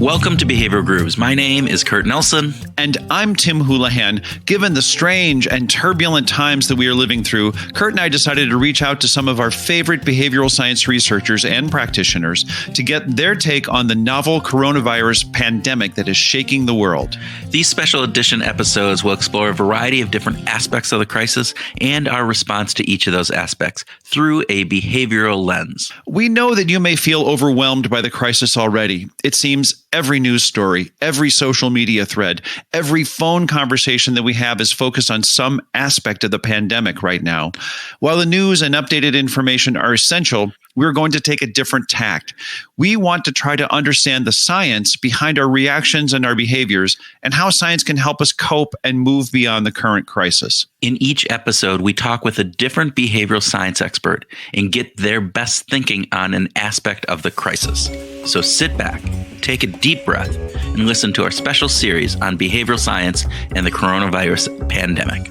Welcome to Behavioral Grooves. My name is Kurt Nelson. And I'm Tim Houlihan. Given the strange and turbulent times that we are living through, Kurt and I decided to reach out to some of our favorite behavioral science researchers and practitioners to get their take on the novel coronavirus pandemic that is shaking the world. These special edition episodes will explore a variety of different aspects of the crisis and our response to each of those aspects through a behavioral lens. We know that you may feel overwhelmed by the crisis already. It seems every news story, every social media thread, every phone conversation that we have is focused on some aspect of the pandemic right now. While the news and updated information are essential, we're going to take a different tact. We want to try to understand the science behind our reactions and our behaviors and how science can help us cope and move beyond the current crisis. In each episode, we talk with a different behavioral science expert and get their best thinking on an aspect of the crisis. So sit back, take a deep breath, and listen to our special series on behavioral science and the coronavirus pandemic.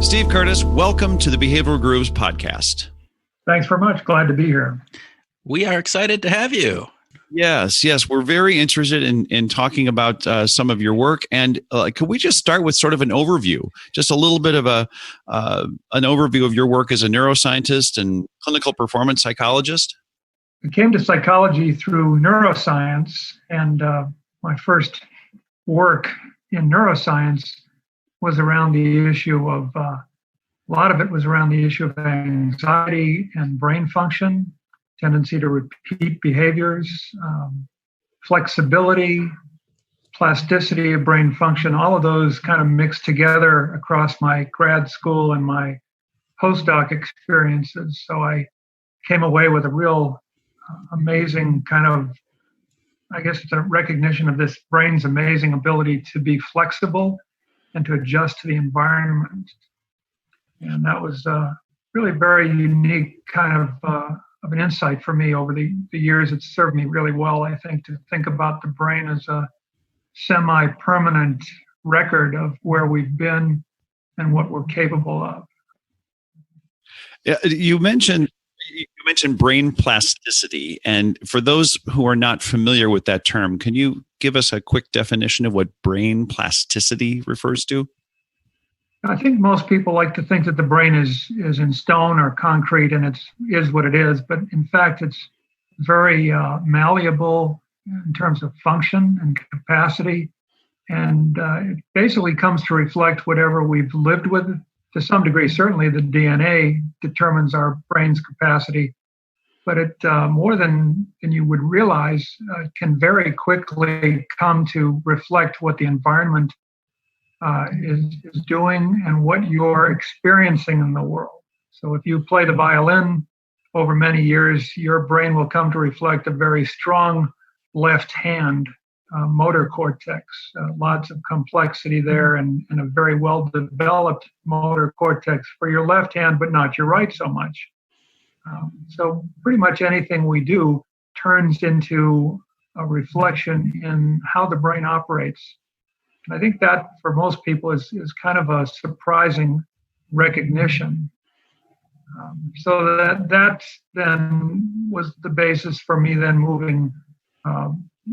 Steve Curtis, welcome to the Behavioral Grooves podcast. Thanks very much. Glad to be here. We are excited to have you. Yes. We're very interested in talking about some of your work. And could we just start with sort of an overview, just a little bit of an overview of your work as a neuroscientist and clinical performance psychologist? I came to psychology through neuroscience, and my first work in neuroscience was around the issue of, a lot of it was around the issue of anxiety and brain function, tendency to repeat behaviors, flexibility, plasticity of brain function, all of those kind of mixed together across my grad school and my postdoc experiences. So I came away with a real amazing kind of, I guess it's a recognition of this brain's amazing ability to be flexible and to adjust to the environment. And that was really very unique kind of an insight for me over the years. It's served me really well, I think, to think about the brain as a semi-permanent record of where we've been and what we're capable of. Yeah, you mentioned brain plasticity. And for those who are not familiar with that term, can you give us a quick definition of what brain plasticity refers to? I think most people like to think that the brain is in stone or concrete and it is what it is. But in fact, it's very malleable in terms of function and capacity. And it basically comes to reflect whatever we've lived with. To some degree, certainly the DNA determines our brain's capacity, but it more than you would realize can very quickly come to reflect what the environment is doing and what you're experiencing in the world. So if you play the violin over many years, your brain will come to reflect a very strong left hand motor cortex, lots of complexity there and a very well-developed motor cortex for your left hand, but not your right so much. So pretty much anything we do turns into a reflection in how the brain operates. And I think that for most people is kind of a surprising recognition. So that then was the basis for me then moving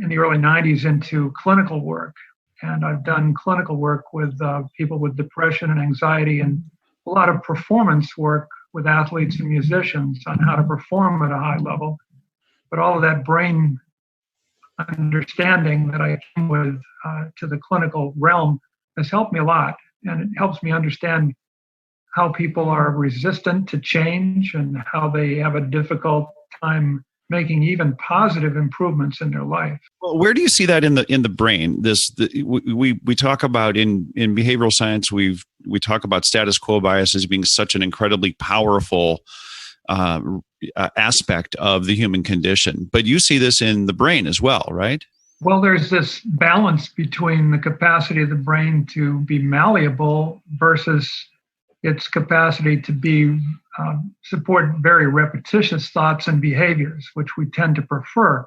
in the early 90s into clinical work. And I've done clinical work with people with depression and anxiety and a lot of performance work with athletes and musicians on how to perform at a high level. But all of that brain understanding that I came with to the clinical realm has helped me a lot. And it helps me understand how people are resistant to change and how they have a difficult time making even positive improvements in their life. Well, where do you see that in the brain? We talk about in behavioral science, we talk about status quo bias as being such an incredibly powerful aspect of the human condition. But you see this in the brain as well, right? Well, there's this balance between the capacity of the brain to be malleable versus its capacity to be support very repetitious thoughts and behaviors, which we tend to prefer.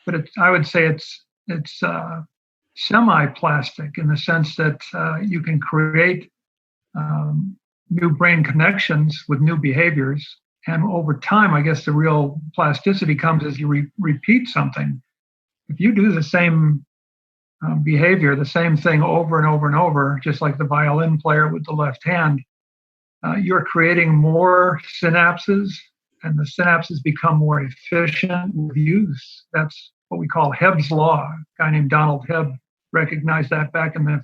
But I would say it's semi-plastic in the sense that you can create new brain connections with new behaviors And over time, I guess the real plasticity comes as you repeat something. If you do the same behavior, the same thing over and over and over, just like the violin player with the left hand, you're creating more synapses, and the synapses become more efficient with use. That's what we call Hebb's law. A guy named Donald Hebb recognized that back in the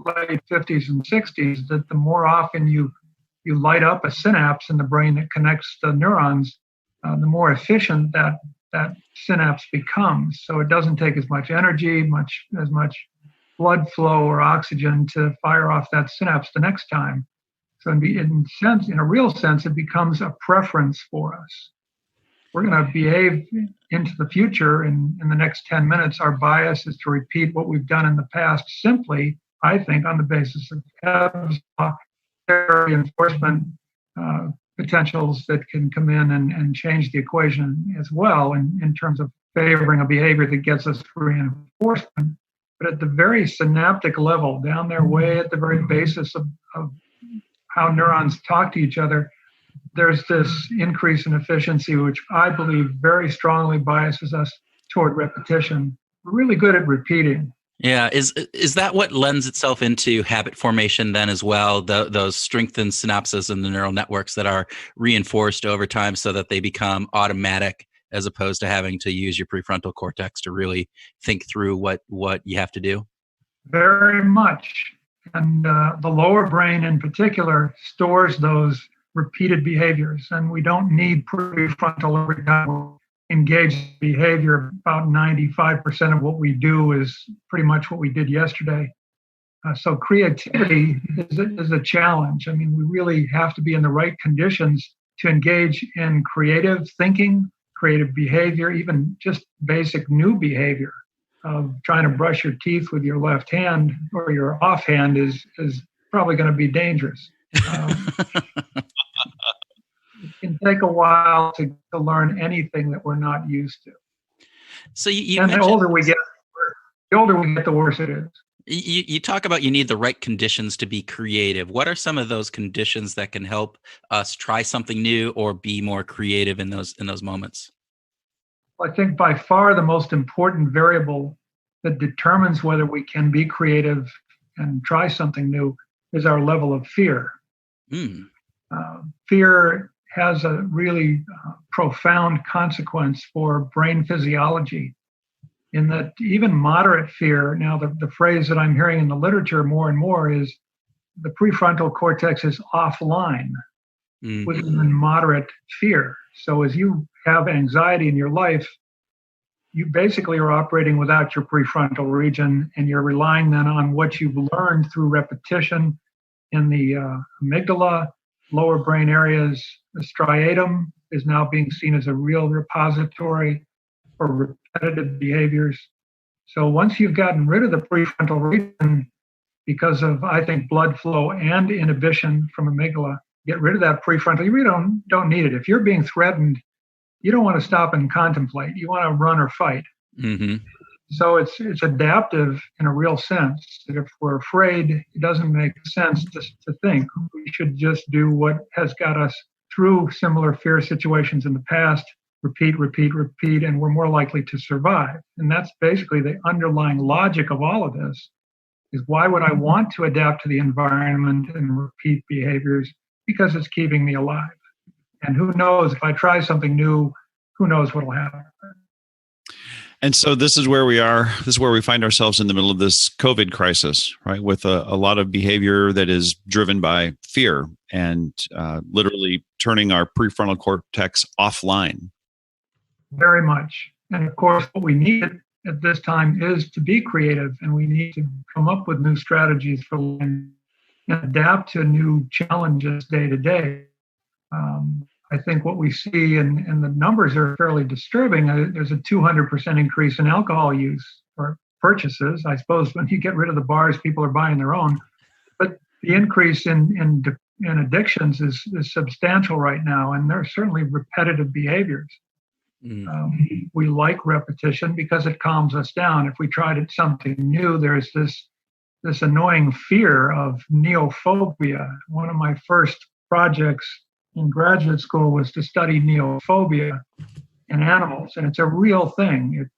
late 50s and 60s, that the more often you light up a synapse in the brain that connects the neurons, the more efficient that synapse becomes. So it doesn't take as much energy, as much blood flow or oxygen to fire off that synapse the next time. So in a real sense, it becomes a preference for us. We're going to behave into the future in the next 10 minutes. Our bias is to repeat what we've done in the past simply, I think, on the basis of Hebb's law, reinforcement potentials that can come in and change the equation as well in terms of favoring a behavior that gets us reinforcement. But at the very synaptic level, down there way at the very basis of how neurons talk to each other, there's this increase in efficiency, which I believe very strongly biases us toward repetition. We're really good at repeating. Yeah, is that what lends itself into habit formation then as well? Those strengthened synapses in the neural networks that are reinforced over time so that they become automatic, as opposed to having to use your prefrontal cortex to really think through what you have to do? Very much. And the lower brain in particular stores those repeated behaviors, and we don't need prefrontal every time engaged behavior. About 95% of what we do is pretty much what we did yesterday. So creativity is a challenge. I mean, we really have to be in the right conditions to engage in creative thinking, creative behavior, even just basic new behavior of trying to brush your teeth with your left hand or your offhand is probably going to be dangerous. It can take a while to learn anything that we're not used to. So you and the older we get, the worse it is. You talk about you need the right conditions to be creative. What are some of those conditions that can help us try something new or be more creative in those moments? I think by far the most important variable that determines whether we can be creative and try something new is our level of fear. Fear has a really profound consequence for brain physiology, in that even moderate fear, now the phrase that I'm hearing in the literature more and more is the prefrontal cortex is offline within moderate fear. So as you have anxiety in your life, you basically are operating without your prefrontal region, and you're relying then on what you've learned through repetition in the amygdala, lower brain areas. The striatum is now being seen as a real repository for repetitive behaviors. So once you've gotten rid of the prefrontal region because of, I think, blood flow and inhibition from amygdala, get rid of that prefrontal, you really don't need it. If you're being threatened, you don't want to stop and contemplate. You want to run or fight. Mm-hmm. So it's adaptive in a real sense, that if we're afraid, it doesn't make sense to think. We should just do what has got us through similar fear situations in the past, repeat, and we're more likely to survive. And that's basically the underlying logic of all of this, is why would I want to adapt to the environment and repeat behaviors? Because it's keeping me alive. And who knows, if I try something new, who knows what will happen. And so this is where we are. This is where we find ourselves in the middle of this COVID crisis, right? With a lot of behavior that is driven by fear and literally turning our prefrontal cortex offline. Very much. And of course, what we need at this time is to be creative, and we need to come up with new strategies for and adapt to new challenges day to day. I think what we see, and the numbers are fairly disturbing, there's a 200% increase in alcohol use or purchases. I suppose when you get rid of the bars, people are buying their own. But the increase in addictions is substantial right now, and there are certainly repetitive behaviors. We like repetition because it calms us down. If we tried something new, there's this annoying fear of neophobia. One of my first projects in graduate school was to study neophobia in animals, and it's a real thing.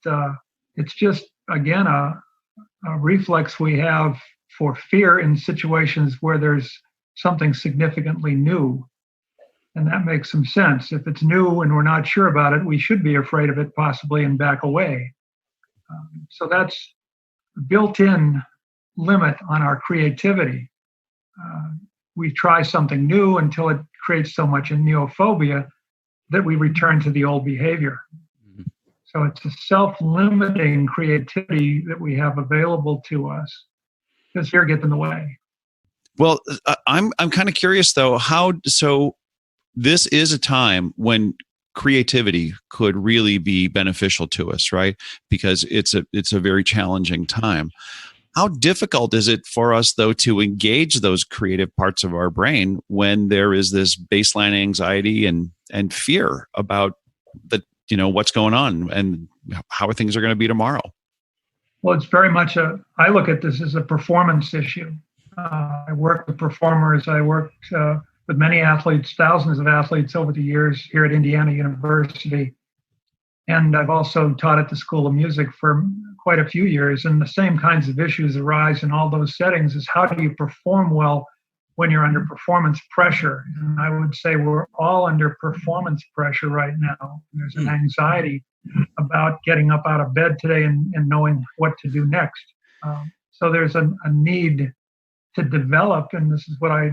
It's just, again, a reflex we have for fear in situations where there's something significantly new. And that makes some sense. If it's new and we're not sure about it, we should be afraid of it possibly and back away. So that's a built-in limit on our creativity. We try something new until it creates so much neophobia that we return to the old behavior. So it's a self-limiting creativity that we have available to us because fear gets in the way. Well, I'm kind of curious though, so this is a time when creativity could really be beneficial to us, right? Because it's a very challenging time. How difficult is it for us, though, to engage those creative parts of our brain when there is this baseline anxiety and fear about what's going on and how things are going to be tomorrow? Well, it's very much I look at this as a performance issue. I work with performers. I worked with many athletes, thousands of athletes over the years here at Indiana University. And I've also taught at the School of Music for quite a few years. And the same kinds of issues arise in all those settings is how do you perform well when you're under performance pressure? And I would say we're all under performance pressure right now. There's an anxiety about getting up out of bed today and knowing what to do next. So there's a need to develop, and this is what I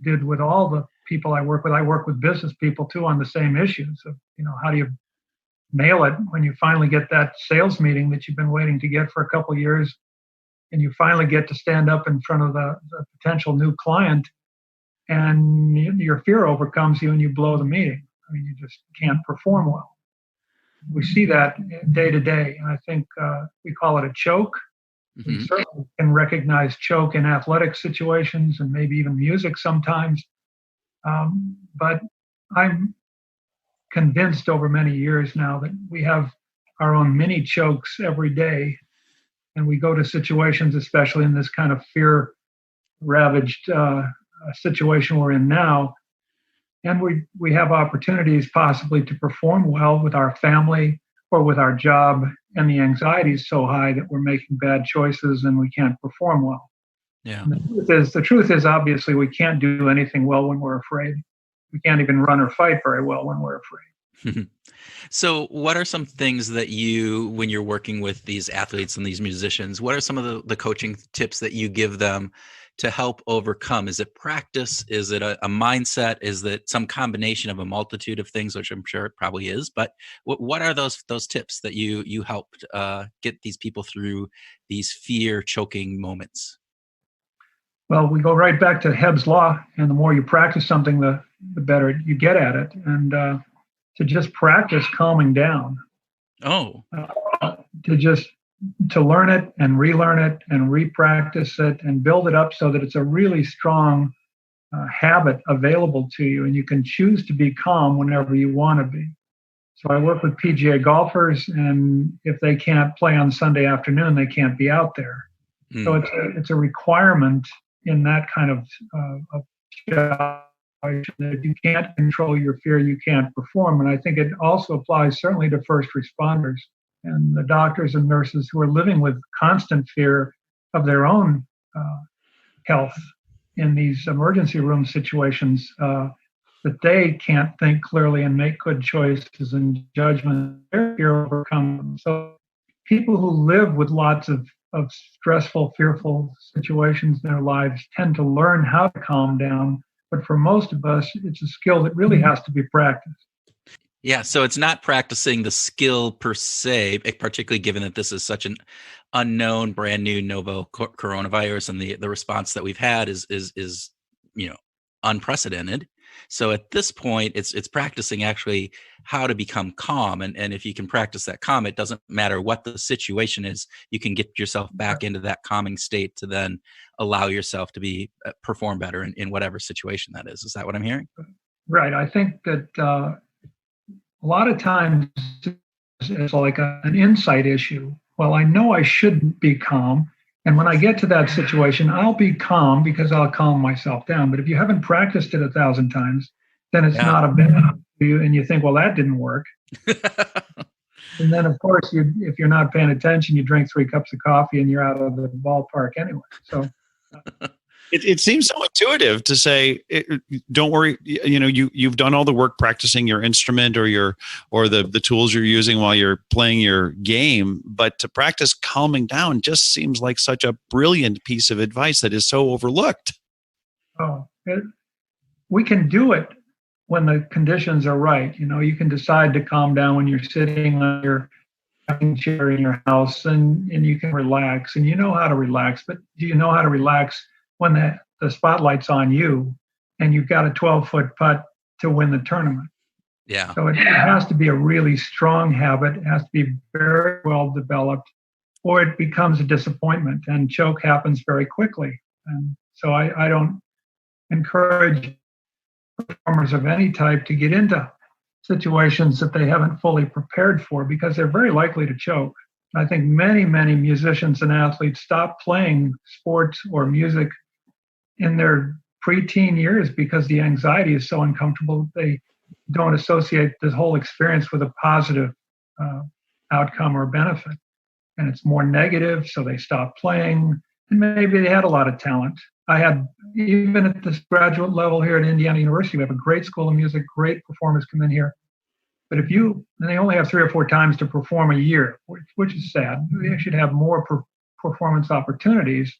did with all the people I work with. I work with business people too on the same issues of, how do you nail it when you finally get that sales meeting that you've been waiting to get for a couple of years, and you finally get to stand up in front of the potential new client, and your fear overcomes you and you blow the meeting. I mean, you just can't perform well. We see that day to day, and I think we call it a choke. Mm-hmm. We certainly can recognize choke in athletic situations and maybe even music sometimes. But I'm convinced over many years now that we have our own mini chokes every day, and we go to situations, especially in this kind of fear-ravaged situation we're in now, and we have opportunities possibly to perform well with our family or with our job, and the anxiety is so high that we're making bad choices and we can't perform well. Yeah. And the truth is obviously we can't do anything well when we're afraid. We can't even run or fight very well when we're afraid. So what are some things that when you're working with these athletes and these musicians, what are some of the coaching tips that you give them to help overcome? Is it practice? Is it a mindset? Is it some combination of a multitude of things, which I'm sure it probably is? But what are those tips that you helped get these people through these fear choking moments? Well, we go right back to Hebb's law, and the more you practice something, the better you get at it. And to just practice calming down. Oh. To learn it and relearn it and repractice it and build it up so that it's a really strong habit available to you, and you can choose to be calm whenever you want to be. So I work with PGA golfers, and if they can't play on Sunday afternoon, they can't be out there. So it's a requirement in that kind of job that if you can't control your fear, you can't perform. And I think it also applies certainly to first responders and the doctors and nurses who are living with constant fear of their own health in these emergency room situations, that they can't think clearly and make good choices and judgment. Their fear overcomes them. So people who live with lots of stressful, fearful situations in their lives tend to learn how to calm down. But for most of us, it's a skill that really has to be practiced. Yeah, so it's not practicing the skill per se, particularly given that this is such an unknown, brand new novel coronavirus, and the response that we've had is unprecedented. So at this point, it's practicing actually how to become calm, and if you can practice that calm, it doesn't matter what the situation is. You can get yourself back into that calming state to then allow yourself to be perform better in whatever situation that is. Is that what I'm hearing? Right. I think that a lot of times it's like an insight issue. Well, I know I shouldn't be calm. And when I get to that situation, I'll be calm because I'll calm myself down. But if you haven't practiced it 1,000 times, then it's not a benefit to you, and you think, well, that didn't work. And then, of course, if you're not paying attention, you drink 3 cups of coffee and you're out of the ballpark anyway. So it seems so intuitive to say, don't worry, you've done all the work practicing your instrument or the tools you're using while you're playing your game, but to practice calming down just seems like such a brilliant piece of advice that is so overlooked. We can do it when the conditions are right. You can decide to calm down when you're sitting on your chair in your house and you can relax, and you know how to relax. But do you know how to relax when the spotlight's on you and you've got a 12-foot putt to win the tournament? Yeah. So it has to be a really strong habit. It has to be very well developed, or it becomes a disappointment and choke happens very quickly. And so I don't encourage performers of any type to get into situations that they haven't fully prepared for, because they're very likely to choke. I think many, many musicians and athletes stop playing sports or music in their preteen years because the anxiety is so uncomfortable. They don't associate this whole experience with a positive outcome or benefit. And it's more negative, so they stop playing. And maybe they had a lot of talent. I had, even at this graduate level here at Indiana University, we have a great school of music, great performers come in here. But and they only have 3 or 4 times to perform a year, which is sad. They should have more performance opportunities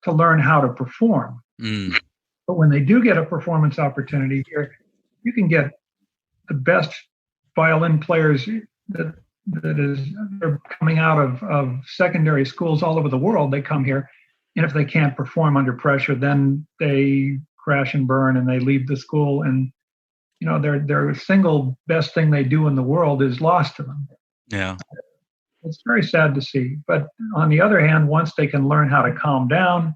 to learn how to perform. But when they do get a performance opportunity here, you can get the best violin players that they're coming out of secondary schools all over the world. They come here, and if they can't perform under pressure, then they crash and burn and they leave the school, and their single best thing they do in the world is lost to them. Yeah. It's very sad to see. But on the other hand, once they can learn how to calm down,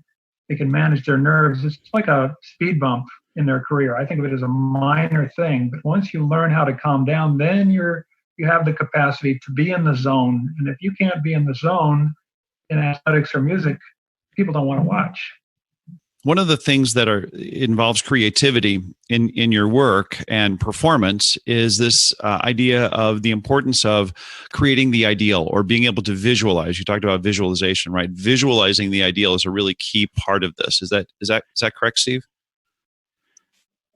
they can manage their nerves. It's like a speed bump in their career. I think of it as a minor thing. But once you learn how to calm down, then you have the capacity to be in the zone. And if you can't be in the zone in athletics or music, people don't want to watch. One of the things that involves creativity in your work and performance is this idea of the importance of creating the ideal or being able to visualize. You talked about visualization, right? Visualizing the ideal is a really key part of this. Is that correct, Steve?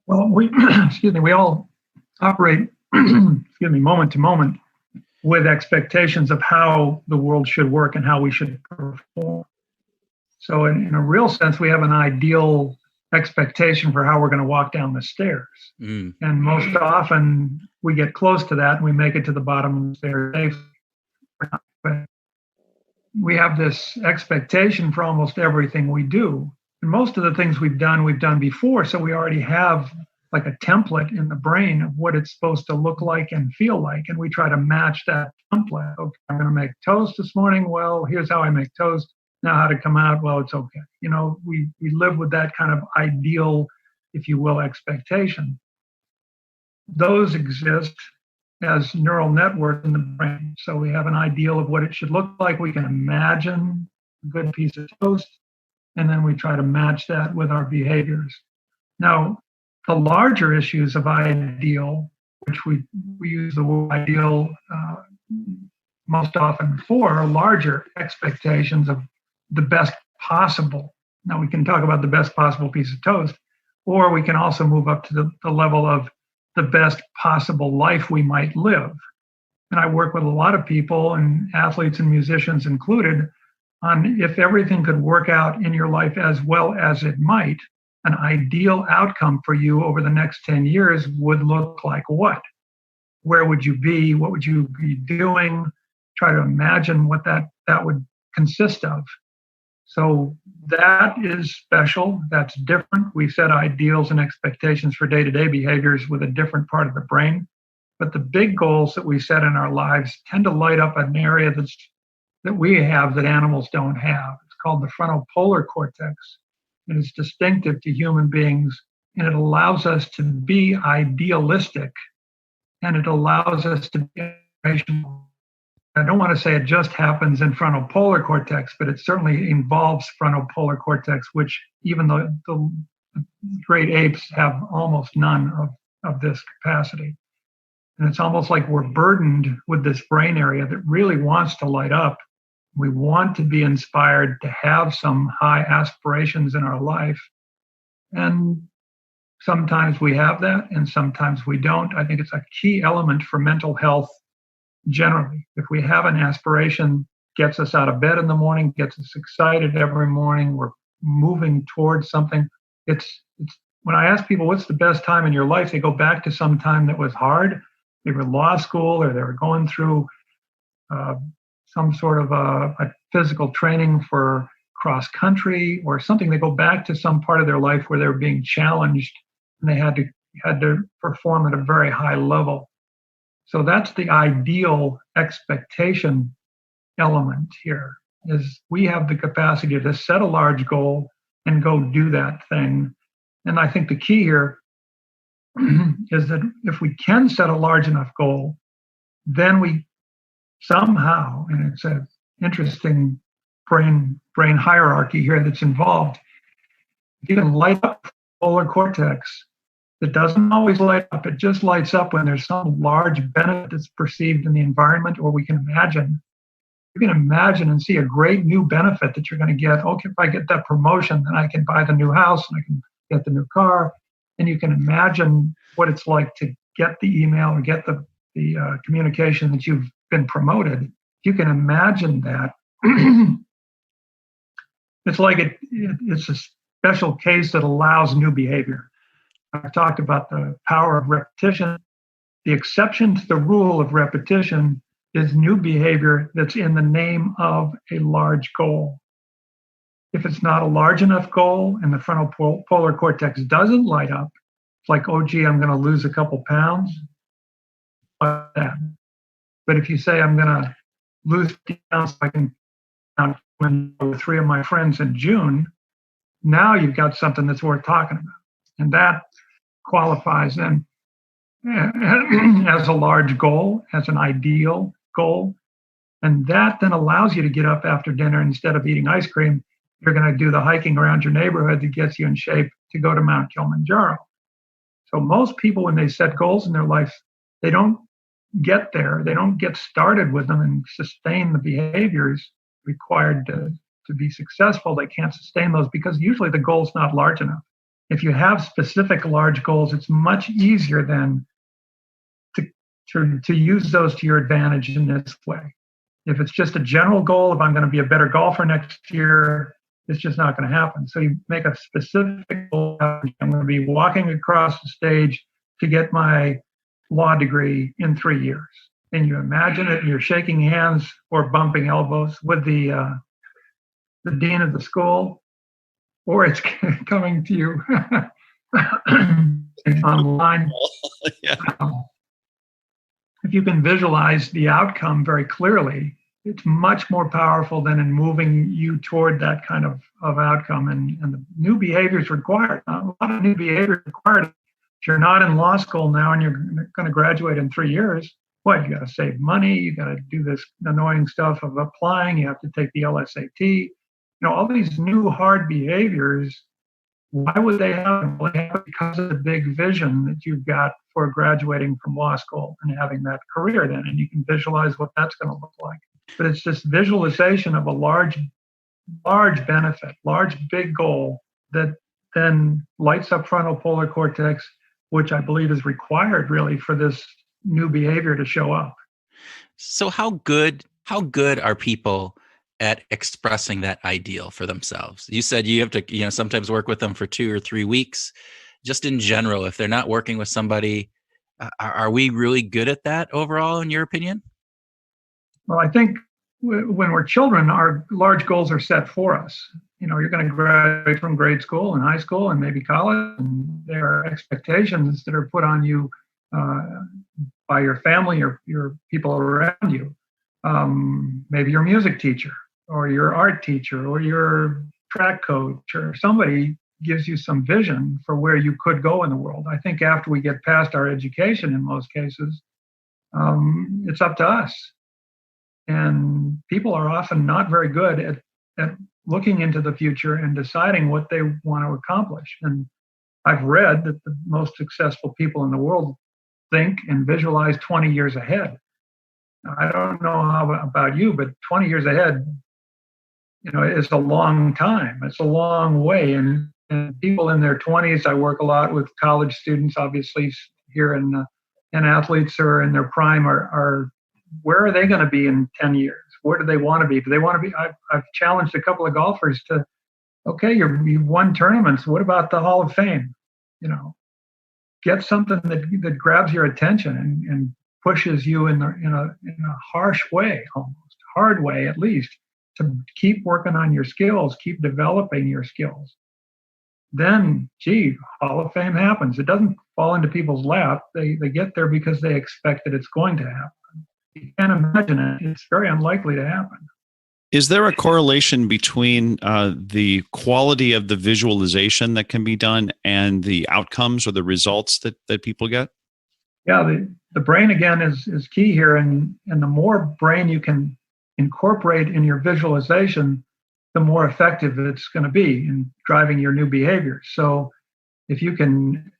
Well, we all operate, moment to moment with expectations of how the world should work and how we should perform. So in a real sense, we have an ideal expectation for how we're going to walk down the stairs. And most often we get close to that and we make it to the bottom of the stairs. But we have this expectation for almost everything we do. And most of the things we've done before. So we already have like a template in the brain of what it's supposed to look like and feel like. And we try to match that template. Okay, I'm going to make toast this morning. Well, here's how I make toast. Now how to come out, well, it's okay. We live with that kind of ideal, if you will, expectation. Those exist as neural networks in the brain. So we have an ideal of what it should look like. We can imagine a good piece of toast, and then we try to match that with our behaviors. Now, the larger issues of ideal, which we use the word ideal most often for, are larger expectations of the best possible. Now we can talk about the best possible piece of toast, or we can also move up to the level of the best possible life we might live. And I work with a lot of people, and athletes and musicians included, on if everything could work out in your life as well as it might, an ideal outcome for you over the next 10 years would look like what? Where would you be? What would you be doing? Try to imagine what that would consist of. So that is special. That's different. We set ideals and expectations for day-to-day behaviors with a different part of the brain. But the big goals that we set in our lives tend to light up an area that we have that animals don't have. It's called the frontal polar cortex. And it's distinctive to human beings. And it allows us to be idealistic. And it allows us to be rational. I don't want to say it just happens in frontal polar cortex, but it certainly involves frontal polar cortex, which even though the great apes have almost none of of this capacity. And it's almost like we're burdened with this brain area that really wants to light up. We want to be inspired to have some high aspirations in our life. And sometimes we have that and sometimes we don't. I think it's a key element for mental health generally. If we have an aspiration, gets us out of bed in the morning, gets us excited every morning, we're moving towards something. It's when I ask people what's the best time in your life, they go back to some time that was hard. They were in law school or they were going through some sort of a physical training for cross country or something. They go back to some part of their life where they were being challenged and they had to perform at a very high level. So that's the ideal expectation element here, is we have the capacity to set a large goal and go do that thing. And I think the key here is that if we can set a large enough goal, then we somehow, and it's an interesting brain hierarchy here that's involved, you can light up the polar cortex. It doesn't always light up. It just lights up when there's some large benefit that's perceived in the environment, or we can imagine. You can imagine and see a great new benefit that you're going to get. Okay, if I get that promotion, then I can buy the new house and I can get the new car. And you can imagine what it's like to get the email or get the communication that you've been promoted. You can imagine that. It's like it's a special case that allows new behavior. I've talked about the power of repetition. The exception to the rule of repetition is new behavior that's in the name of a large goal. If it's not a large enough goal and the frontal polar cortex doesn't light up, it's like, oh, gee, I'm going to lose a couple pounds. Like that. But if you say, I'm going to lose 50 pounds so I can count with 3 of my friends in June, now you've got something that's worth talking about. And that qualifies then as a large goal, as an ideal goal. And that then allows you to get up after dinner. Instead of eating ice cream, you're going to do the hiking around your neighborhood that gets you in shape to go to Mount Kilimanjaro. So most people, when they set goals in their life, they don't get there. They don't get started with them and sustain the behaviors required to be successful. They can't sustain those because usually the goal's not large enough. If you have specific large goals, it's much easier then to use those to your advantage in this way. If it's just a general goal, if I'm going to be a better golfer next year, it's just not going to happen. So you make a specific goal. I'm going to be walking across the stage to get my law degree in 3 years. And you imagine it, and you're shaking hands or bumping elbows with the dean of the school, or it's coming to you online. Yeah. If you can visualize the outcome very clearly, it's much more powerful than in moving you toward that kind of outcome. And the new behaviors required, a lot of new behaviors required. If you're not in law school now and you're going to graduate in 3 years, you got to save money, you got to do this annoying stuff of applying, you have to take the LSAT, all these new hard behaviors. Why would they happen? Well, they happen because of the big vision that you've got for graduating from law school and having that career then, and you can visualize what that's going to look like. But it's this visualization of a large benefit, large big goal that then lights up frontal polar cortex, which I believe is required really for this new behavior to show up. So how good are people at expressing that ideal for themselves? You said you have to, sometimes work with them for 2 or 3 weeks. Just in general, if they're not working with somebody, are we really good at that overall, in your opinion? Well, I think when we're children, our large goals are set for us. You're going to graduate from grade school and high school and maybe college, and there are expectations that are put on you by your family or your people around you. Maybe your music teacher or your art teacher or your track coach or somebody gives you some vision for where you could go in the world. I think after we get past our education, in most cases, it's up to us. And people are often not very good at looking into the future and deciding what they want to accomplish. And I've read that the most successful people in the world think and visualize 20 years ahead. I don't know how about you, but 20 years ahead, is a long time. It's a long way. And people in their 20s, I work a lot with college students, obviously, here, and athletes who are in their prime are where are they going to be in 10 years? Where do they want to be? Do they want to be? I've challenged a couple of golfers to, okay, you've won tournaments. What about the Hall of Fame? Get something that grabs your attention and pushes you in a harsh way, almost hard way at least, to keep working on your skills, keep developing your skills. Then, Hall of Fame happens. It doesn't fall into people's lap. They get there because they expect that it's going to happen. You can't imagine it. It's very unlikely to happen. Is there a correlation between the quality of the visualization that can be done and the outcomes or the results that people get? Yeah, the brain, again, is key here. And the more brain you can incorporate in your visualization, the more effective it's going to be in driving your new behaviors. So if you can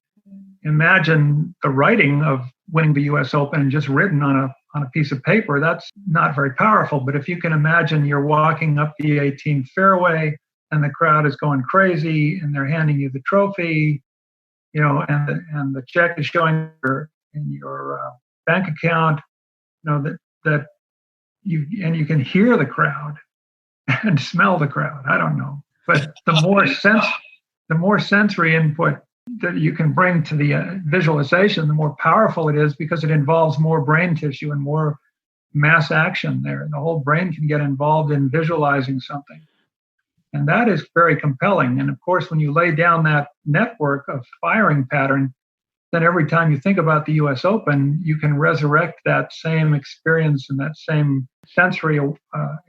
imagine the writing of winning the U.S. Open and just written on a piece of paper, that's not very powerful. But if you can imagine you're walking up the 18th fairway and the crowd is going crazy and they're handing you the trophy, and the check is showing in your bank account, that you can hear the crowd and smell the crowd. I don't know, but the more sensory input that you can bring to the visualization, the more powerful it is, because it involves more brain tissue and more mass action there. The whole brain can get involved in visualizing something. And that is very compelling. And of course, when you lay down that network of firing pattern, then every time you think about the US Open, you can resurrect that same experience and that same sensory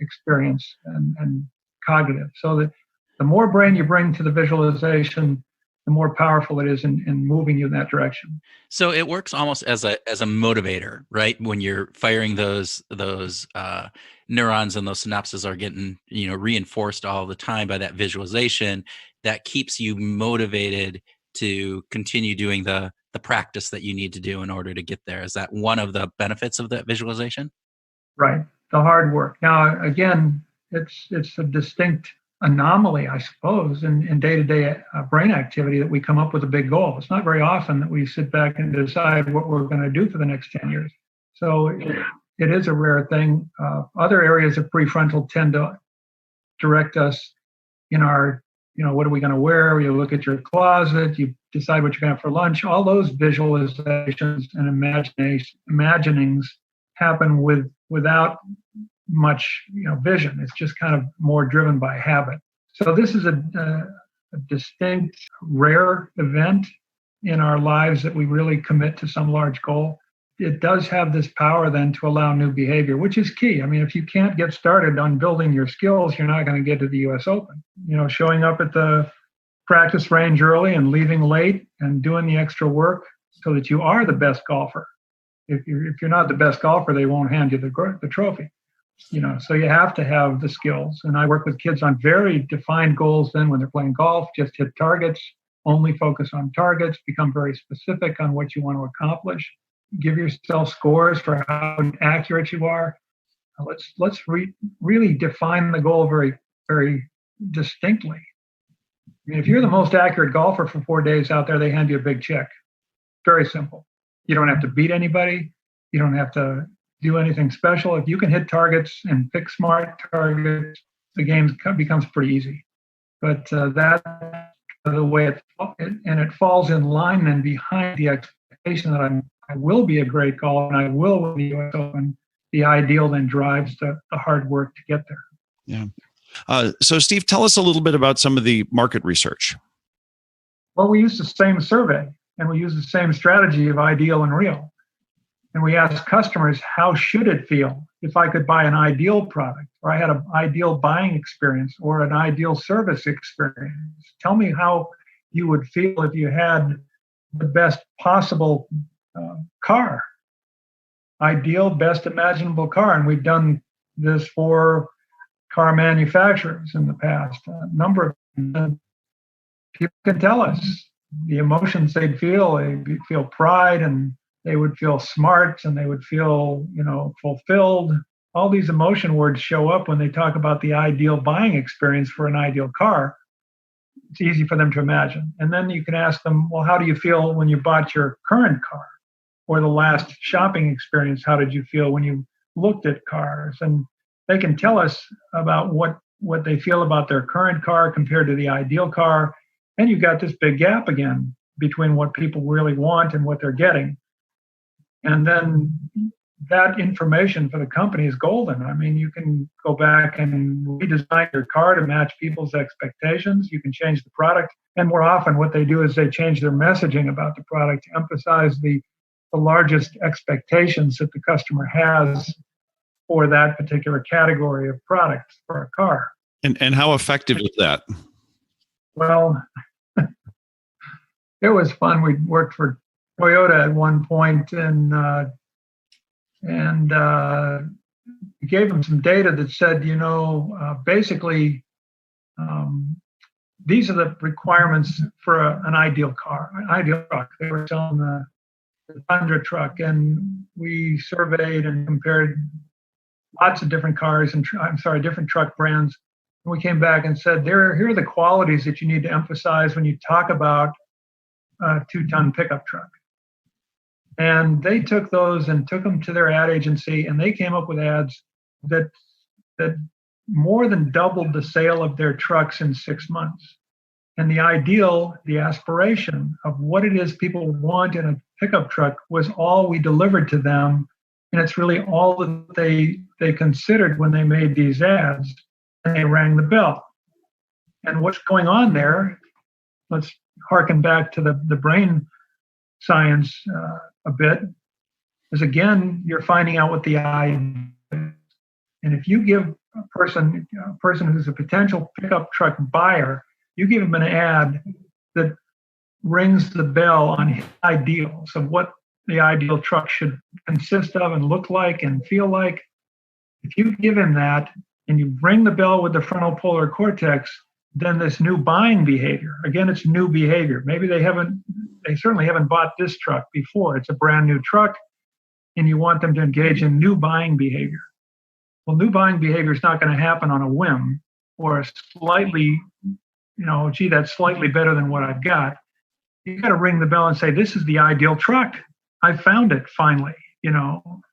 experience and cognitive. So that the more brain you bring to the visualization, the more powerful it is in moving you in that direction. So it works almost as a motivator, right? When you're firing those neurons and those synapses are getting reinforced all the time by that visualization, that keeps you motivated to continue doing the practice that you need to do in order to get there. Is that one of the benefits of that visualization? Right, the hard work. Now, again, it's a distinct anomaly, I suppose, in day-to-day brain activity that we come up with a big goal. It's not very often that we sit back and decide what we're going to do for the next 10 years. So it is a rare thing. Other areas of prefrontal tend to direct us in our, what are we going to wear? You look at your closet, you decide what you're going to have for lunch. All those visualizations and imaginings happen without much vision. It's just kind of more driven by habit. So this is a distinct, rare event in our lives that we really commit to some large goal. It does have this power then to allow new behavior, which is key. I mean, if you can't get started on building your skills, you're not going to get to the US Open. Showing up at the practice range early and leaving late and doing the extra work so that you are the best golfer. If you're not the best golfer, they won't hand you the trophy. So you have to have the skills. And I work with kids on very defined goals then when they're playing golf. Just hit targets, only focus on targets, become very specific on what you want to accomplish. Give yourself scores for how accurate you are. Let's really define the goal very, very distinctly. I mean, if you're the most accurate golfer for 4 days out there, they hand you a big check. Very simple. You don't have to beat anybody. You don't have to do anything special. If you can hit targets and pick smart targets, the game becomes pretty easy. But that's the way it falls in line and behind the expectation that I will be a great golfer and I will win the US Open. The ideal then drives the hard work to get there. Yeah. So Steve, tell us a little bit about some of the market research. Well, we use the same survey and we use the same strategy of ideal and real. And we ask customers, how should it feel if I could buy an ideal product, or I had an ideal buying experience, or an ideal service experience? Tell me how you would feel if you had the best possible car, ideal, best imaginable car. And we've done this for car manufacturers in the past. A number of them. People can tell us the emotions they'd feel pride, and they would feel smart, and they would feel, fulfilled. All these emotion words show up when they talk about the ideal buying experience for an ideal car. It's easy for them to imagine. And then you can ask them, well, how do you feel when you bought your current car? Or the last shopping experience, how did you feel when you looked at cars? And they can tell us about what they feel about their current car compared to the ideal car. And you've got this big gap again between what people really want and what they're getting. And then that information for the company is golden. I mean, you can go back and redesign your car to match people's expectations. You can change the product. And more often what they do is they change their messaging about the product to emphasize the largest expectations that the customer has for that particular category of product for a car. And how effective is that? Well, it was fun. We worked for Toyota at one point, and we gave them some data that said, basically, these are the requirements for an ideal car, an ideal truck. They were selling the Tundra truck, and we surveyed and compared lots of different cars and different truck brands. And we came back and said, here are the qualities that you need to emphasize when you talk about a 2-ton pickup truck. And they took those and took them to their ad agency, and they came up with ads that more than doubled the sale of their trucks in 6 months. And the ideal, the aspiration of what it is people want in a pickup truck was all we delivered to them. And it's really all that they considered when they made these ads, and they rang the bell. And what's going on there, let's harken back to the brain science a bit, is again, you're finding out what the idea is. And if you give a person who's a potential pickup truck buyer, you give him an ad that rings the bell on his ideals of what the ideal truck should consist of and look like and feel like. If you give him that and you ring the bell with the frontal polar cortex, then this new buying behavior, again, it's new behavior. Maybe they certainly haven't bought this truck before. It's a brand new truck, and you want them to engage in new buying behavior. Well, new buying behavior is not going to happen on a whim or a slightly, gee, that's slightly better than what I've got. You got to ring the bell and say, this is the ideal truck. I found it finally,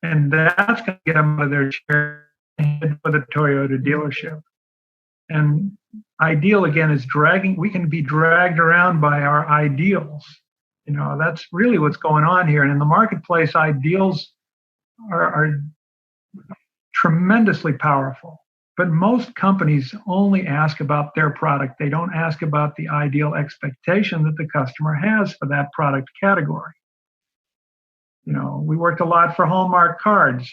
and that's going to get them out of their chair and head for the Toyota dealership. And ideal, again, is we can be dragged around by our ideals. That's really what's going on here. And in the marketplace, ideals are tremendously powerful. But most companies only ask about their product. They don't ask about the ideal expectation that the customer has for that product category. We worked a lot for Hallmark cards.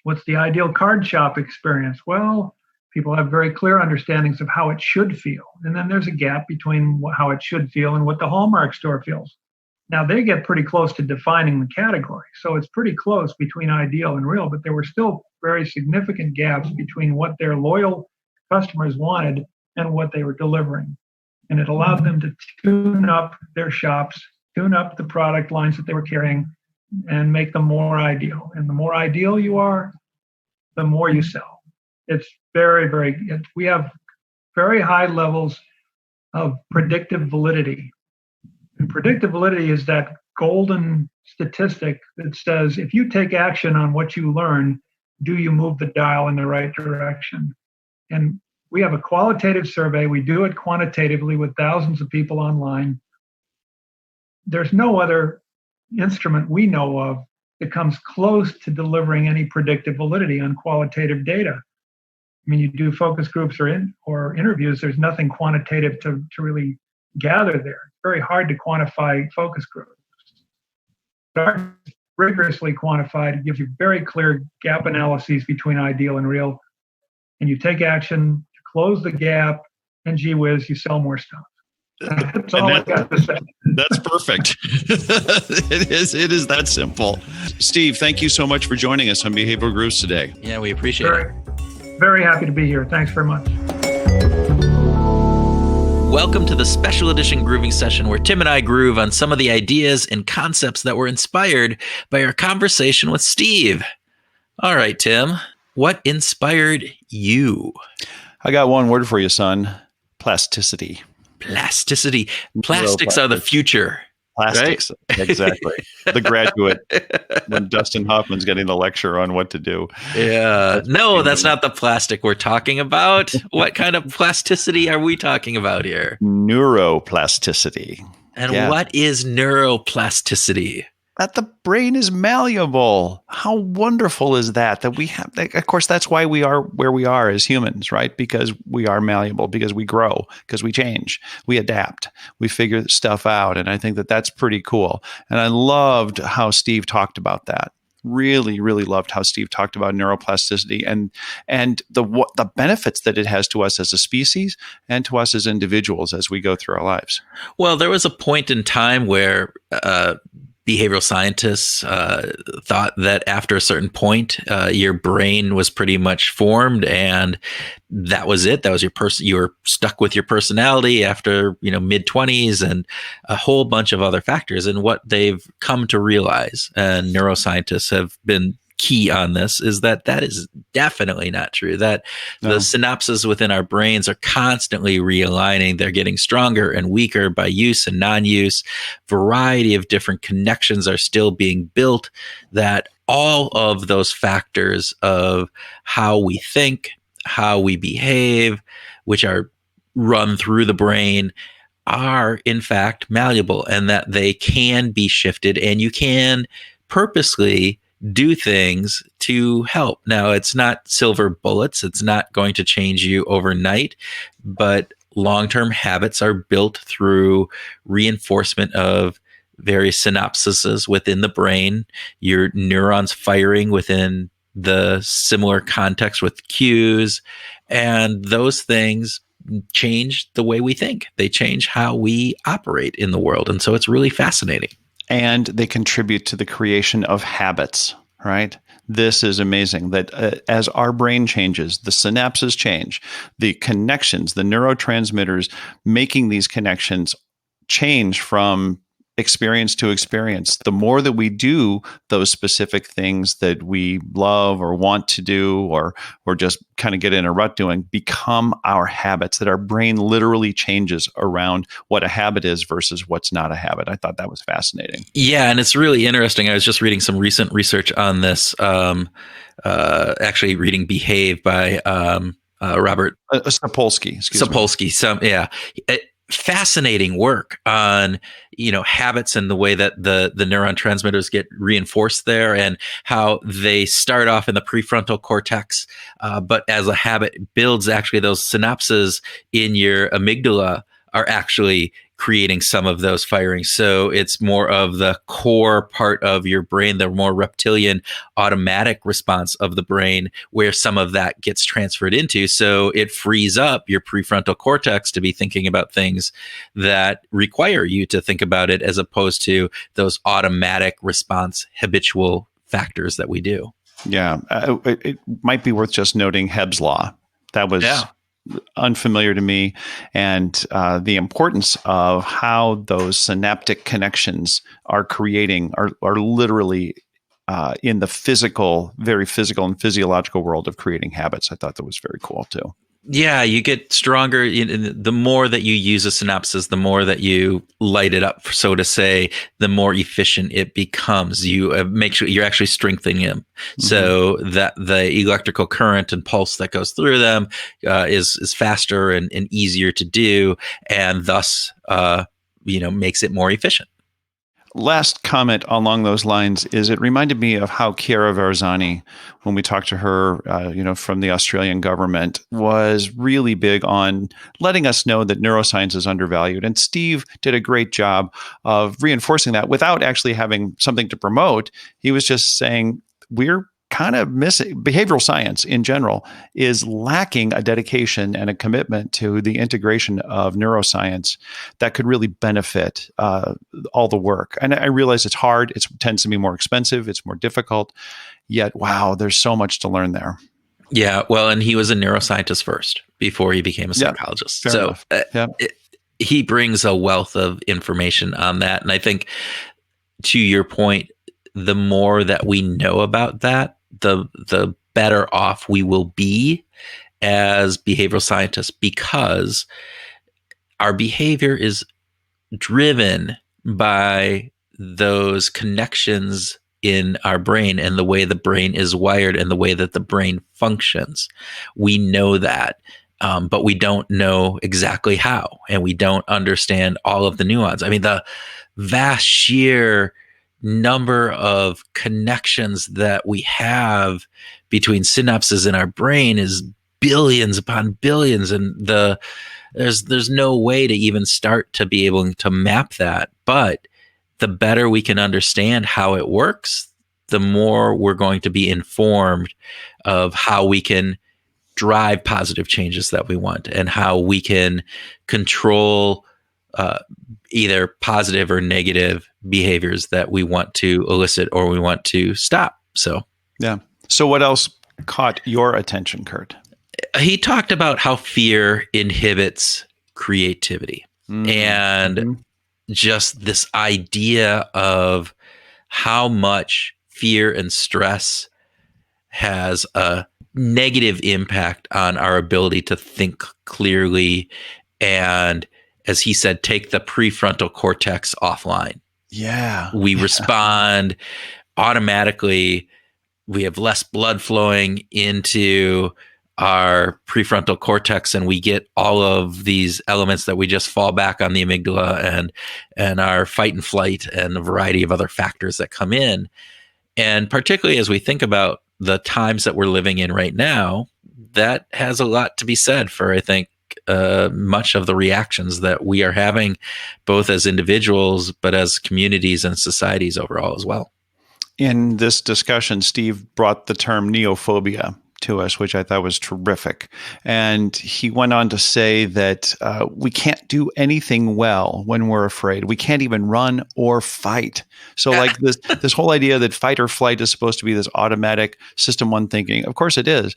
What's the ideal card shop experience? Well, people have very clear understandings of how it should feel. And then there's a gap between how it should feel and what the Hallmark store feels. Now, they get pretty close to defining the category. So it's pretty close between ideal and real, but there were still very significant gaps between what their loyal customers wanted and what they were delivering. And it allowed them to tune up their shops, tune up the product lines that they were carrying, and make them more ideal. And the more ideal you are, the more you sell. It's we have very high levels of predictive validity. And predictive validity is that golden statistic that says, if you take action on what you learn, do you move the dial in the right direction? And we have a qualitative survey. We do it quantitatively with thousands of people online. There's no other instrument we know of that comes close to delivering any predictive validity on qualitative data. I mean, you do focus groups or interviews, there's nothing quantitative to really gather there. It's very hard to quantify focus groups. But rigorously quantified, it gives you very clear gap analyses between ideal and real. And you take action to close the gap, and gee whiz, you sell more stuff. That's all I got to say. That's perfect. It is that simple. Steve, thank you so much for joining us on Behavioral Grooves today. Yeah, we appreciate it. Very happy to be here. Thanks very much. Welcome to the special edition grooving session where Tim and I groove on some of the ideas and concepts that were inspired by our conversation with Steve. All right, Tim, what inspired you? I got one word for you, son. Plasticity. Plasticity. Plastics are the future. Plastics, right? Exactly. The Graduate, when Dustin Hoffman's getting the lecture on what to do. Yeah. No, that's not the plastic we're talking about. What kind of plasticity are we talking about here? Neuroplasticity. And what is neuroplasticity? That the brain is malleable. How wonderful is that? That we have, of course, that's why we are where we are as humans, right? Because we are malleable, because we grow, because we change, we adapt, we figure stuff out. And I think that that's pretty cool. And I loved how Steve talked about that. Really, really loved how Steve talked about neuroplasticity and the benefits that it has to us as a species and to us as individuals as we go through our lives. Well, there was a point in time where behavioral scientists thought that after a certain point, your brain was pretty much formed, and that was it. That was your person. You were stuck with your personality after mid-20s, and a whole bunch of other factors. And what they've come to realize, and neuroscientists have been key on this, is that is definitely not true. That the synapses within our brains are constantly realigning. They're getting stronger and weaker by use and non-use. Variety of different connections are still being built. That all of those factors of how we think, how we behave, which are run through the brain, are in fact malleable, and that they can be shifted, and you can purposely do things to help. Now, it's not silver bullets. It's not going to change you overnight, but long-term habits are built through reinforcement of various synapses within the brain, your neurons firing within the similar context with cues, and those things change the way we think. They change how we operate in the world. And so it's really fascinating. And they contribute to the creation of habits, right? This is amazing that as our brain changes, the synapses change, the connections, the neurotransmitters making these connections change from experience to experience. The more that we do those specific things that we love or want to do or just kind of get in a rut doing become our habits, that our brain literally changes around what a habit is versus what's not a habit. I thought that was fascinating. Yeah, and it's really interesting. I was just reading some recent research on this, actually reading Behave by Robert Sapolsky. Sapolsky. Fascinating work on habits and the way that the neuron transmitters get reinforced there, and how they start off in the prefrontal cortex, but as a habit builds, actually those synapses in your amygdala are actually creating some of those firings. So it's more of the core part of your brain, the more reptilian automatic response of the brain, where some of that gets transferred into. So it frees up your prefrontal cortex to be thinking about things that require you to think about it, as opposed to those automatic response habitual factors that we do. Yeah. It might be worth just noting Hebb's law. That was unfamiliar to me, and the importance of how those synaptic connections are literally in the physical, very physical and physiological world of creating habits. I thought that was very cool too. Yeah, you get stronger. The more that you use a synapses, the more that you light it up, so to say, the more efficient it becomes. You make sure you're actually strengthening them, so that the electrical current and pulse that goes through them is faster and easier to do, and thus makes it more efficient. Last comment along those lines is it reminded me of how Cara Vera, when we talked to her, from the Australian government, was really big on letting us know that neuroscience is undervalued. And Steve did a great job of reinforcing that without actually having something to promote. He was just saying, we're kind of missing. Behavioral science in general is lacking a dedication and a commitment to the integration of neuroscience that could really benefit all the work. And I realize it's hard. It tends to be more expensive. It's more difficult. Yet, wow, there's so much to learn there. Yeah, well, and he was a neuroscientist first before he became a psychologist. Fair enough. he brings a wealth of information on that. And I think, to your point, the more that we know about that, the better off we will be as behavioral scientists, because our behavior is driven by those connections in our brain and the way the brain is wired and the way that the brain functions. We know that, but we don't know exactly how, and we don't understand all of the nuance. I mean, the vast sheer number of connections that we have between synapses in our brain is billions upon billions, and there's no way to even start to be able to map that. But the better we can understand how it works, the more we're going to be informed of how we can drive positive changes that we want, and how we can control either positive or negative behaviors that we want to elicit or we want to stop. So, yeah. So what else caught your attention, Kurt? He talked about how fear inhibits creativity, and just this idea of how much fear and stress has a negative impact on our ability to think clearly, and, as he said, take the prefrontal cortex offline. Yeah. We respond automatically. We have less blood flowing into our prefrontal cortex, and we get all of these elements that we just fall back on the amygdala and our fight and flight and a variety of other factors that come in. And particularly as we think about the times that we're living in right now, that has a lot to be said for, I think, much of the reactions that we are having, both as individuals, but as communities and societies overall as well. In this discussion, Steve brought the term neophobia to us, which I thought was terrific. And he went on to say that we can't do anything well when we're afraid. We can't even run or fight. So like this whole idea that fight or flight is supposed to be this automatic system one thinking, of course it is.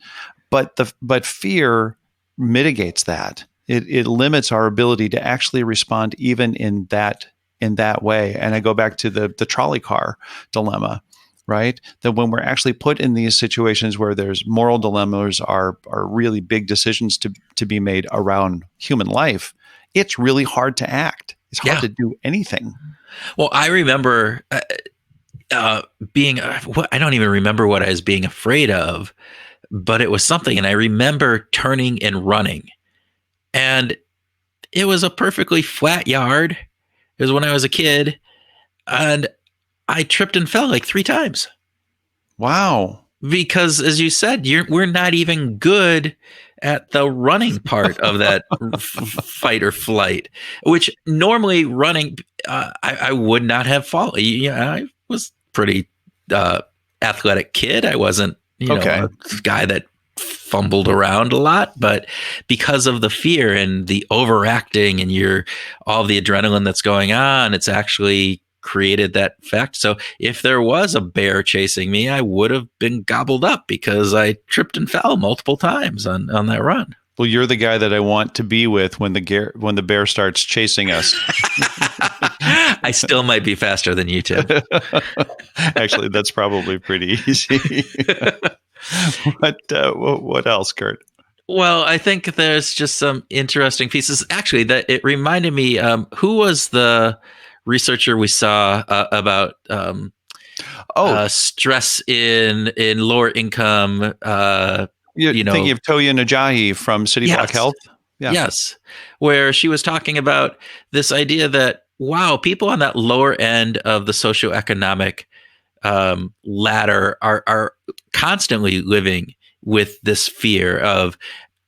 But fear mitigates that. It limits our ability to actually respond even in that way. And I go back to the trolley car dilemma, right? That when we're actually put in these situations where there's moral dilemmas are really big decisions to be made around human life, it's really hard to act. It's hard to do anything. Well, I remember I don't even remember what I was being afraid of, but it was something. And I remember turning and running, and it was a perfectly flat yard. It was when I was a kid, and I tripped and fell like 3 times. Wow. Because, as you said, we're not even good at the running part of that fight or flight, which normally running, I would not have fallen. I was pretty athletic kid. I wasn't a guy that fumbled around a lot, but because of the fear and the overacting and all the adrenaline that's going on, it's actually created that fact. So if there was a bear chasing me, I would have been gobbled up because I tripped and fell multiple times on that run. Well, you're the guy that I want to be with when the bear starts chasing us. I still might be faster than you, Tim. Actually, that's probably pretty easy. What else, Kurt? Well, I think there's just some interesting pieces. Actually, that it reminded me, who was the researcher we saw about stress in lower income. You're thinking of Toya Najahi from City Block Health? Yeah. Yes, where she was talking about this idea that, wow, people on that lower end of the socioeconomic ladder are constantly living with this fear of,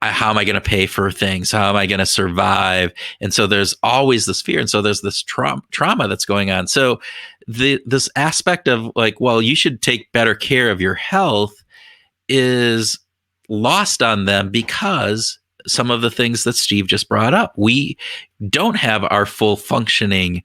how am I going to pay for things? How am I going to survive? And so there's always this fear. And so there's this trauma that's going on. So this aspect of like, well, you should take better care of your health is lost on them because some of the things that Steve just brought up, we don't have our full functioning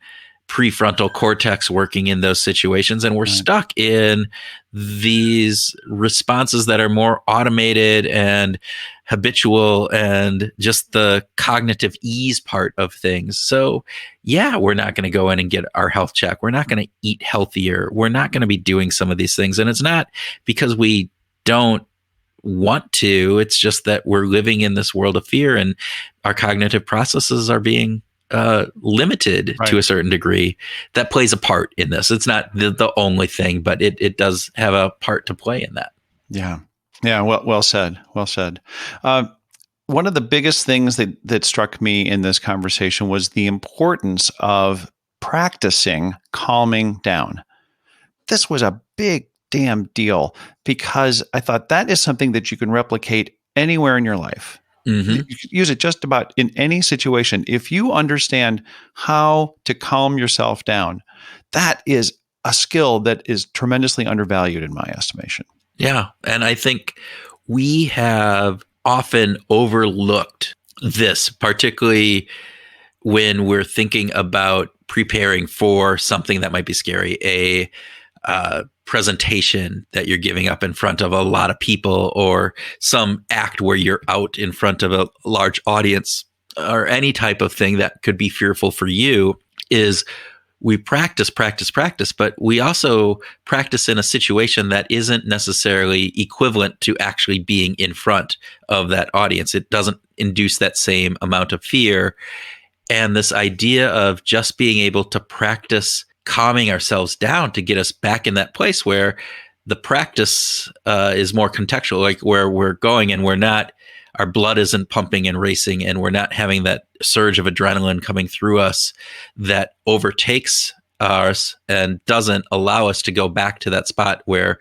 prefrontal cortex working in those situations, and we're stuck in these responses that are more automated and habitual and just the cognitive ease part of things. So yeah, we're not going to go in and get our health check. We're not going to eat healthier. We're not going to be doing some of these things. And it's not because we don't want to, it's just that we're living in this world of fear and our cognitive processes are being limited to a certain degree. That plays a part in this. It's not the only thing, but it does have a part to play in that. Yeah. Yeah. Well said. Well said. One of the biggest things that struck me in this conversation was the importance of practicing calming down. This was a big damn deal because I thought that is something that you can replicate anywhere in your life. Mm-hmm. You can use it just about in any situation. If you understand how to calm yourself down, that is a skill that is tremendously undervalued in my estimation. Yeah. And I think we have often overlooked this, particularly when we're thinking about preparing for something that might be scary, a presentation that you're giving up in front of a lot of people, or some act where you're out in front of a large audience, or any type of thing that could be fearful for you. Is we practice, but we also practice in a situation that isn't necessarily equivalent to actually being in front of that audience. It doesn't induce that same amount of fear. And this idea of just being able to practice calming ourselves down to get us back in that place where the practice is more contextual, like where we're going and we're not, our blood isn't pumping and racing, and we're not having that surge of adrenaline coming through us that overtakes us and doesn't allow us to go back to that spot where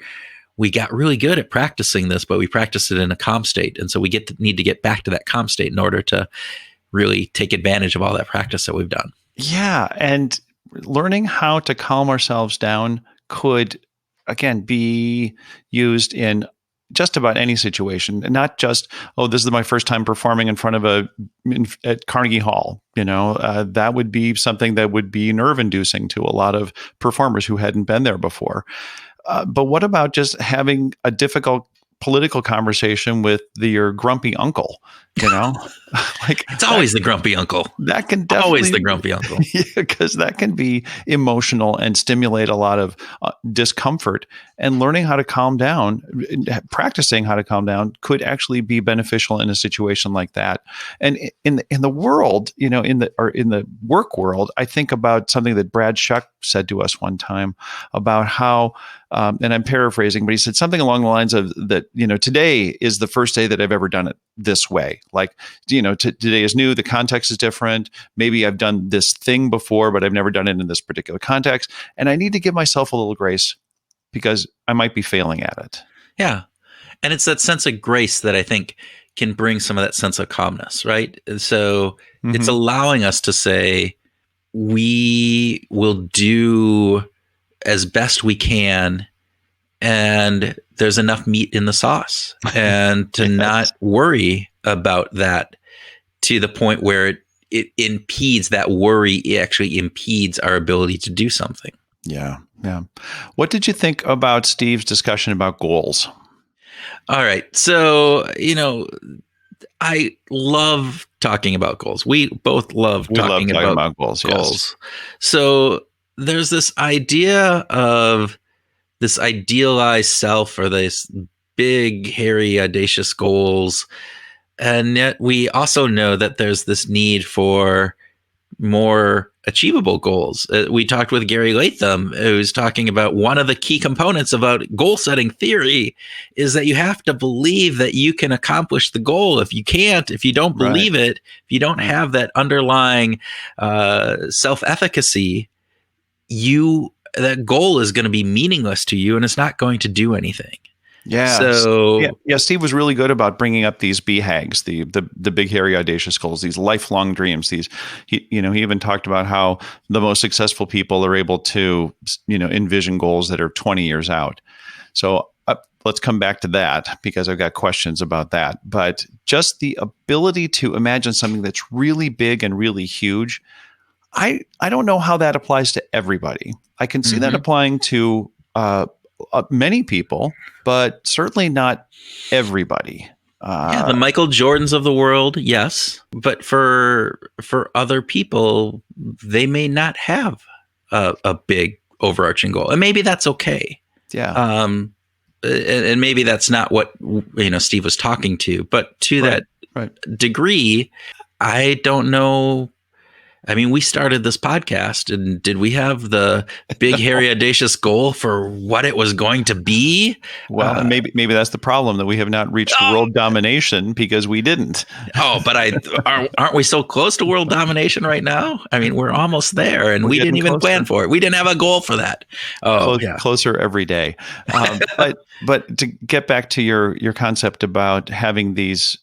we got really good at practicing this, but we practiced it in a calm state. And so we need to get back to that calm state in order to really take advantage of all that practice that we've done. Yeah. And learning how to calm ourselves down could, again, be used in just about any situation, and not just, this is my first time performing in front of at Carnegie Hall. That would be something that would be nerve inducing to a lot of performers who hadn't been there before. But what about just having a difficult political conversation with your grumpy uncle? Like it's always the grumpy uncle. That can definitely always the grumpy uncle. Yeah, because that can be emotional and stimulate a lot of discomfort. And learning how to calm down, practicing how to calm down, could actually be beneficial in a situation like that. And in the world, in the work world, I think about something that Brad Shuck said to us one time about how. And I'm paraphrasing, but he said something along the lines of that, today is the first day that I've ever done it this way. Like, today is new. The context is different. Maybe I've done this thing before, but I've never done it in this particular context. And I need to give myself a little grace because I might be failing at it. Yeah. And it's that sense of grace that I think can bring some of that sense of calmness, right? So it's allowing us to say, we will do as best we can, and there's enough meat in the sauce, and to not worry about that to the point where it impedes, that worry, it actually impedes our ability to do something. Yeah. Yeah. What did you think about Steve's discussion about goals? All right. So, I love talking about goals. We both love talking about goals. Yes. So there's this idea of this idealized self, or this big, hairy, audacious goals. And yet we also know that there's this need for more achievable goals. We talked with Gary Latham, who's talking about one of the key components about goal setting theory is that you have to believe that you can accomplish the goal. If you can't, if you don't believe it, if you don't have that underlying self-efficacy, that goal is going to be meaningless to you, and it's not going to do anything. Yeah. So Steve was really good about bringing up these BHAGs, the big, hairy, audacious goals, these lifelong dreams. He even talked about how the most successful people are able to, envision goals that are 20 years out. So let's come back to that, because I've got questions about that. But just the ability to imagine something that's really big and really huge, I don't know how that applies to everybody. I can see that applying to many people, but certainly not everybody. The Michael Jordans of the world, yes, but for other people, they may not have a big overarching goal, and maybe that's okay. Yeah. And maybe that's not what Steve was talking to, but to that degree, I don't know. I mean, we started this podcast, and did we have the big, hairy, audacious goal for what it was going to be? Well, maybe that's the problem, that we have not reached world domination because we didn't. But aren't we so close to world domination right now? I mean, we're almost there, and we didn't even plan for it. We didn't have a goal for that. Closer every day. But to get back to your concept about having these.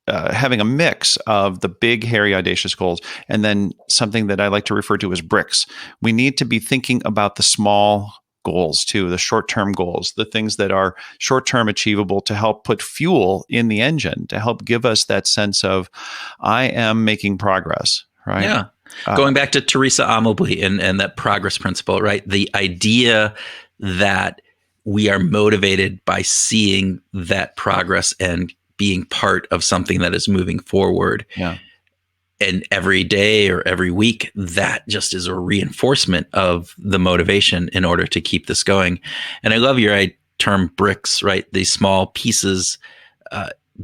Having a mix of the big, hairy, audacious goals, and then something that I like to refer to as bricks. We need to be thinking about the small goals too, the short-term goals, the things that are short-term achievable to help put fuel in the engine, to help give us that sense of, I am making progress, right? Yeah. Going back to Teresa Amobley and that progress principle, right? The idea that we are motivated by seeing that progress and being part of something that is moving forward. Yeah. And every day or every week, that just is a reinforcement of the motivation in order to keep this going. And I love your term bricks, right? These small pieces,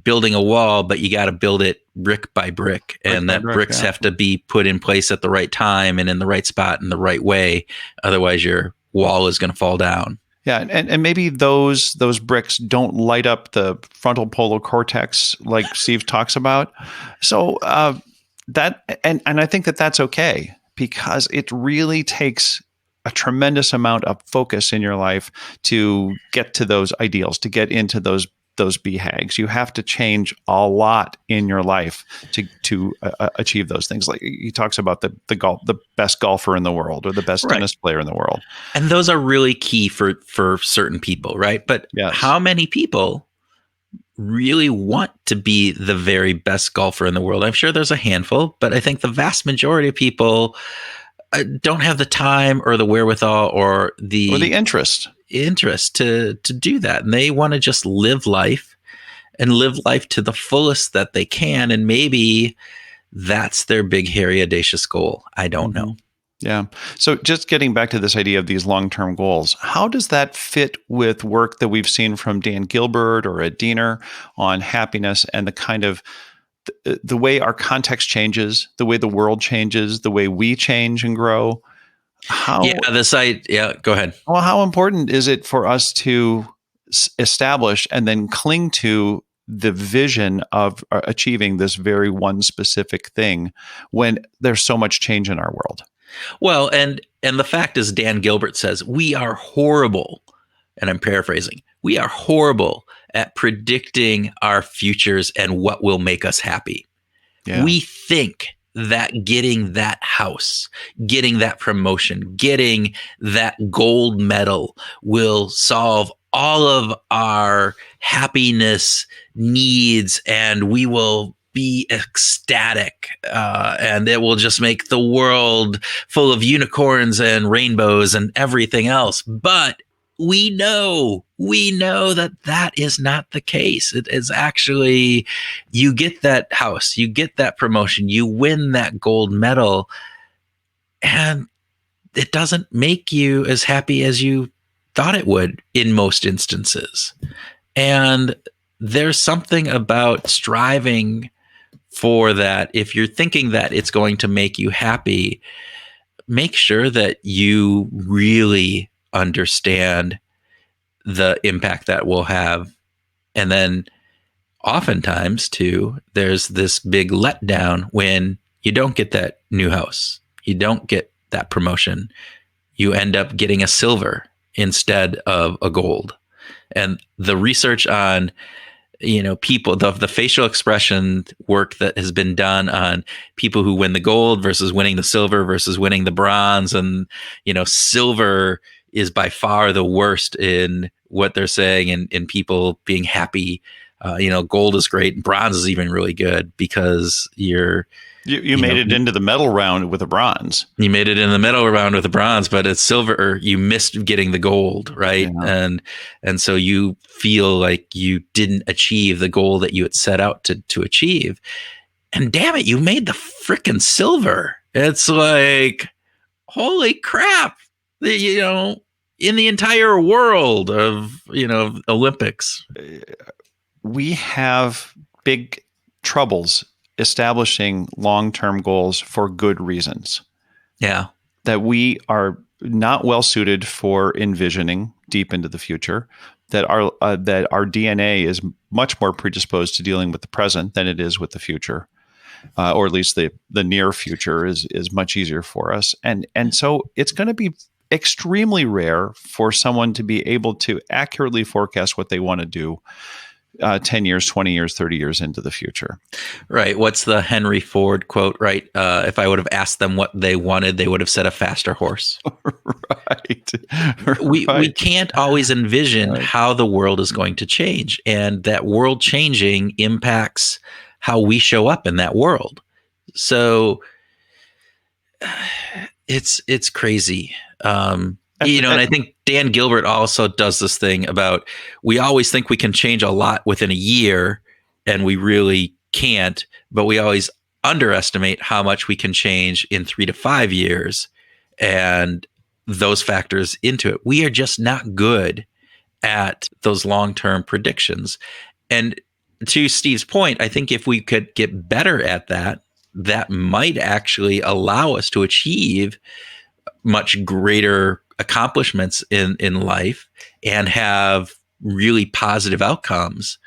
building a wall, but you got to build it brick by brick. And that bricks have to be put in place at the right time and in the right spot in the right way. Otherwise, your wall is going to fall down. Yeah, and maybe those bricks don't light up the frontal polar cortex like Steve talks about. So that and I think that's okay, because it really takes a tremendous amount of focus in your life to get to those ideals, to get into those BHAGs. You have to change a lot in your life to achieve those things. Like he talks about the best golfer in the world or the best tennis player in the world. And those are really key for certain people, right? But how many people really want to be the very best golfer in the world? I'm sure there's a handful, but I think the vast majority of people don't have the time or the wherewithal or the interest to do that. And they want to just live life to the fullest that they can. And maybe that's their big, hairy, audacious goal. I don't know. Yeah. So just getting back to this idea of these long-term goals, how does that fit with work that we've seen from Dan Gilbert or Ed Diener on happiness and the kind of the way our context changes, the way the world changes, the way we change and grow? Go ahead. Well, how important is it for us to establish and then cling to the vision of achieving this very one specific thing when there's so much change in our world? Well, and the fact is, Dan Gilbert says, we are horrible, and I'm paraphrasing, we are horrible at predicting our futures and what will make us happy. Yeah. We think that getting that house, getting that promotion, getting that gold medal will solve all of our happiness needs, and we will be ecstatic, and it will just make the world full of unicorns and rainbows and everything else. But we know that is not the case. It is actually, you get that house, you get that promotion, you win that gold medal, and it doesn't make you as happy as you thought it would in most instances. And there's something about striving for that. If you're thinking that it's going to make you happy, make sure that you really understand the impact that will have. And then oftentimes too, there's this big letdown when you don't get that new house, you don't get that promotion, you end up getting a silver instead of a gold. And the research on people, the facial expression work that has been done on people who win the gold versus winning the silver versus winning the bronze. And, silver is by far the worst in what they're saying in people being happy Gold is great. Bronze is even really good because you made it into the medal round with a bronze. You made it in the medal round with a bronze, but it's silver. Or you missed getting the gold, right? Yeah. And so you feel like you didn't achieve the goal that you had set out to achieve. And damn it, you made the freaking silver. It's like, holy crap! In the entire world of Olympics, we have big troubles establishing long-term goals for good reasons. Yeah. That we are not well suited for envisioning deep into the future, that our DNA is much more predisposed to dealing with the present than it is with the future. Or at least the near future is much easier for us. And so it's going to be extremely rare for someone to be able to accurately forecast what they want to do 10 years, 20 years, 30 years into the future. Right. What's the Henry Ford quote, right? If I would have asked them what they wanted, they would have said a faster horse. Right. We can't always envision how the world is going to change, and that world changing impacts how we show up in that world. So it's crazy. And I think Dan Gilbert also does this thing about, we always think we can change a lot within a year, and we really can't, but we always underestimate how much we can change in 3 to 5 years, and those factors into it. We are just not good at those long-term predictions. And to Steve's point, I think if we could get better at that, that might actually allow us to achieve much greater accomplishments in life and have really positive outcomes.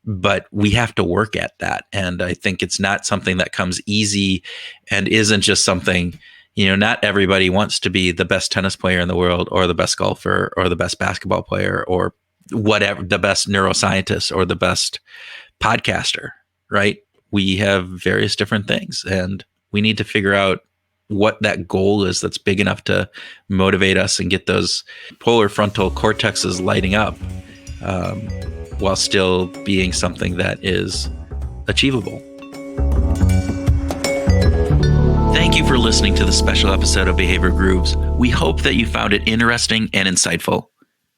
But we have to work at that. And I think it's not something that comes easy, and isn't just something, not everybody wants to be the best tennis player in the world, or the best golfer, or the best basketball player, or whatever, the best neuroscientist, or the best podcaster, right? We have various different things, and we need to figure out what that goal is that's big enough to motivate us and get those polar frontal cortexes lighting up, while still being something that is achievable. Thank you for listening to the special episode of Behavior Grooves. We hope that you found it interesting and insightful.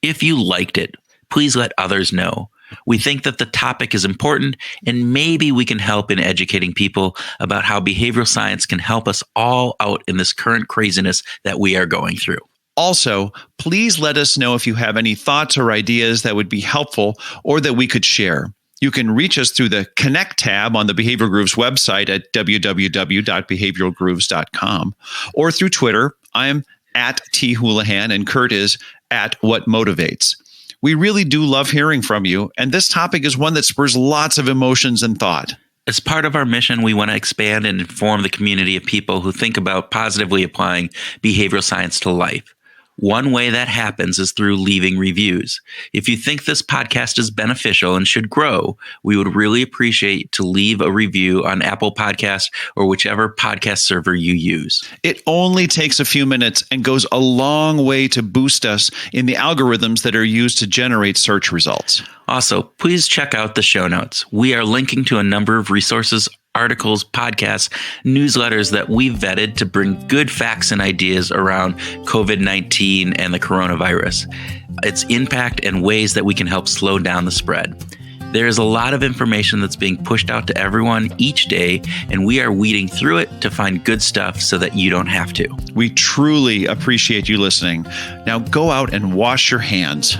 If you liked it, please let others know. We think that the topic is important, and maybe we can help in educating people about how behavioral science can help us all out in this current craziness that we are going through. Also, please let us know if you have any thoughts or ideas that would be helpful or that we could share. You can reach us through the Connect tab on the Behavioral Grooves website at www.behavioralgrooves.com, or through Twitter. I'm at T. Houlihan, and Kurt is at What Motivates. We really do love hearing from you, and this topic is one that spurs lots of emotions and thought. As part of our mission, we want to expand and inform the community of people who think about positively applying behavioral science to life. One way that happens is through leaving reviews. If you think this podcast is beneficial and should grow, we would really appreciate to leave a review on Apple Podcasts or whichever podcast server you use. It only takes a few minutes and goes a long way to boost us in the algorithms that are used to generate search results. Also, please check out the show notes. We are linking to a number of resources, articles, podcasts, newsletters that we've vetted to bring good facts and ideas around COVID-19 and the coronavirus, its impact, and ways that we can help slow down the spread. There is a lot of information that's being pushed out to everyone each day, and we are weeding through it to find good stuff so that you don't have to. We truly appreciate you listening. Now go out and wash your hands.